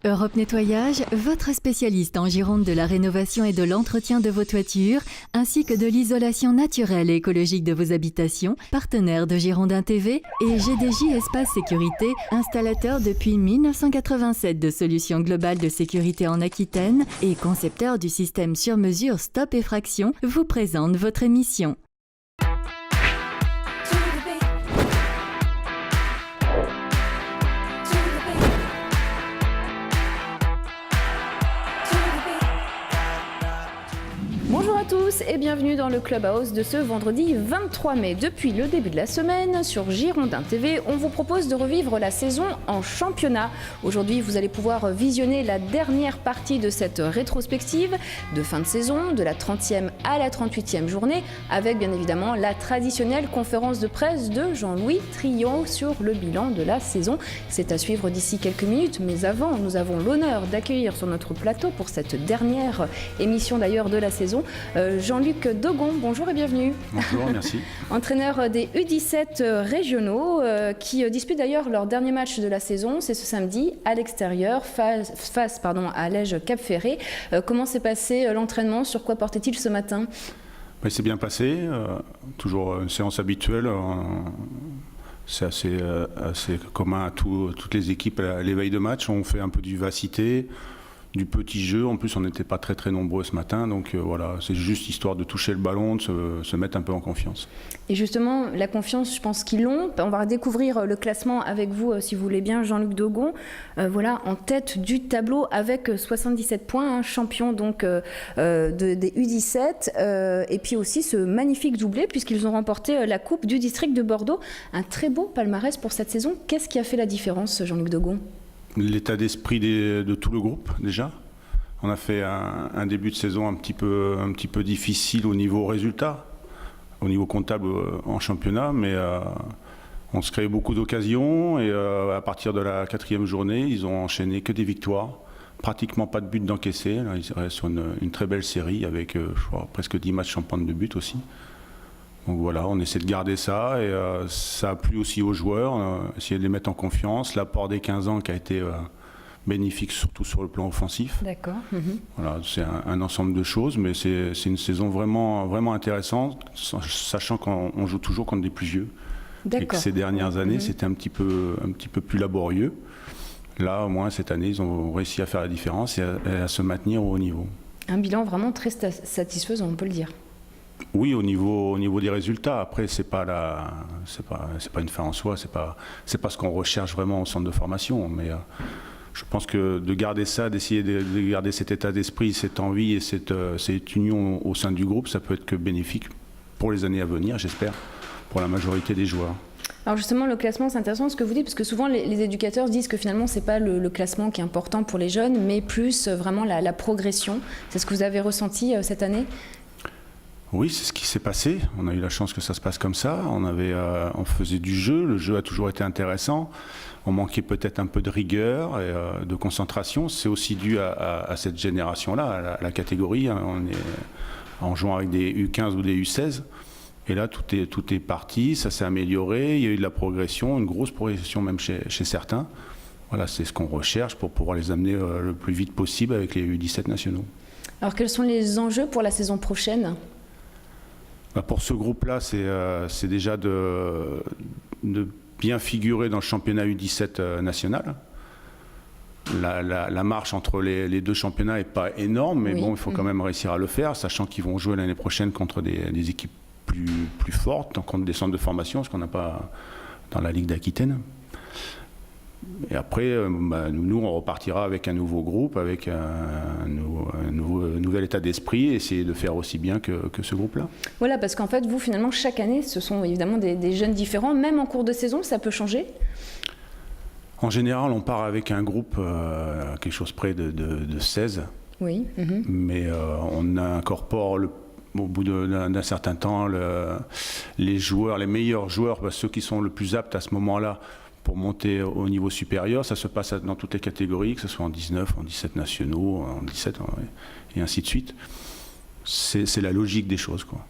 Europe Nettoyage, votre spécialiste en Gironde de la rénovation et de l'entretien de vos toitures, ainsi que de l'isolation naturelle et écologique de vos habitations, partenaire de Girondin TV et GDJ Espace Sécurité, installateur depuis 1987 de solutions globales de sécurité en Aquitaine et concepteur du système sur mesure Stop Effraction, vous présente votre émission. Bonjour à tous et bienvenue dans le Clubhouse de ce vendredi 23 mai. Depuis le début de la semaine, sur Girondin TV, on vous propose de revivre la saison en championnat. Aujourd'hui, vous allez pouvoir visionner la dernière partie de cette rétrospective de fin de saison, de la 30e à la 38e journée, avec bien évidemment la traditionnelle conférence de presse de Jean-Louis Triot sur le bilan de la saison. C'est à suivre d'ici quelques minutes, mais avant, nous avons l'honneur d'accueillir sur notre plateau pour cette dernière émission d'ailleurs de la saison, Jean-Luc Dogon, bonjour et bienvenue. Bonjour, merci. Entraîneur des U17 régionaux qui disputent d'ailleurs leur dernier match de la saison, c'est ce samedi à l'extérieur face à Lège Cap-Ferré. Comment s'est passé l'entraînement? Sur quoi portait-il ce matin? C'est bien passé, toujours une séance habituelle. C'est assez commun à toutes les équipes à l'éveil de match. On fait un peu de vivacité, du petit jeu. En plus, on n'était pas très nombreux ce matin, donc voilà, c'est juste histoire de toucher le ballon, de se mettre un peu en confiance. Et justement, la confiance, je pense qu'ils l'ont. On va redécouvrir le classement avec vous, si vous voulez bien, Jean-Luc Dogon. Voilà, en tête du tableau avec 77 points, champion donc des U17. Et puis aussi ce magnifique doublé, puisqu'ils ont remporté la Coupe du district de Bordeaux. Un très beau palmarès pour cette saison. Qu'est-ce qui a fait la différence, Jean-Luc Dogon? L'état d'esprit de tout le groupe, déjà. On a fait un début de saison un petit peu difficile au niveau résultat, au niveau comptable en championnat, mais on se crée beaucoup d'occasions et à partir de la 4e journée, ils ont enchaîné que des victoires, pratiquement pas de but d'encaissés. Ils restent sur une très belle série avec je crois, presque 10 matchs sans prendre de but aussi. Donc voilà, on essaie de garder ça et ça a plu aussi aux joueurs, essayer de les mettre en confiance. L'apport des 15 ans qui a été bénéfique surtout sur le plan offensif. D'accord. Voilà, c'est un ensemble de choses, mais c'est une saison vraiment intéressante, sachant qu'on joue toujours contre des plus vieux. Et que ces dernières années, c'était un petit peu plus laborieux. Là, au moins, cette année, ils ont réussi à faire la différence et à se maintenir au haut niveau. Un bilan vraiment très satisfaisant, on peut le dire. Oui, au niveau des résultats. Après, c'est pas une fin en soi. C'est pas ce qu'on recherche vraiment au centre de formation. Mais je pense que de garder ça, d'essayer de garder cet état d'esprit, cette envie et cette union au sein du groupe, ça peut être que bénéfique pour les années à venir, j'espère, pour la majorité des joueurs. Alors justement, le classement, c'est intéressant ce que vous dites, parce que souvent les éducateurs disent que finalement, c'est pas le classement qui est important pour les jeunes, mais plus vraiment la progression. C'est ce que vous avez ressenti cette année? Oui, c'est ce qui s'est passé. On a eu la chance que ça se passe comme ça. On faisait du jeu. Le jeu a toujours été intéressant. On manquait peut-être un peu de rigueur et de concentration. C'est aussi dû à cette génération-là, à la catégorie. On est en jouant avec des U15 ou des U16. Et là, tout est parti. Ça s'est amélioré. Il y a eu de la progression, une grosse progression même chez certains. Voilà, c'est ce qu'on recherche pour pouvoir les amener le plus vite possible avec les U17 nationaux. Alors, quels sont les enjeux pour la saison prochaine ? Pour ce groupe-là, c'est déjà de bien figurer dans le championnat U17 national. La marche entre les deux championnats n'est pas énorme, mais bon, il faut quand même réussir à le faire, sachant qu'ils vont jouer l'année prochaine contre des équipes plus fortes, contre des centres de formation, ce qu'on n'a pas dans la Ligue d'Aquitaine. Et après, nous, on repartira avec un nouveau groupe, avec un nouvel état d'esprit, et essayer de faire aussi bien que ce groupe-là. Voilà, parce qu'en fait, vous, finalement, chaque année, ce sont évidemment des jeunes différents. Même en cours de saison, ça peut changer? En général, on part avec un groupe, quelque chose près de 16. Oui. Mais on incorpore au bout d'un certain temps les joueurs, les meilleurs joueurs, ceux qui sont le plus aptes à ce moment-là, pour monter au niveau supérieur. Ça se passe dans toutes les catégories, que ce soit en 19, en 17 nationaux, en 17, et ainsi de suite. C'est la logique des choses, quoi.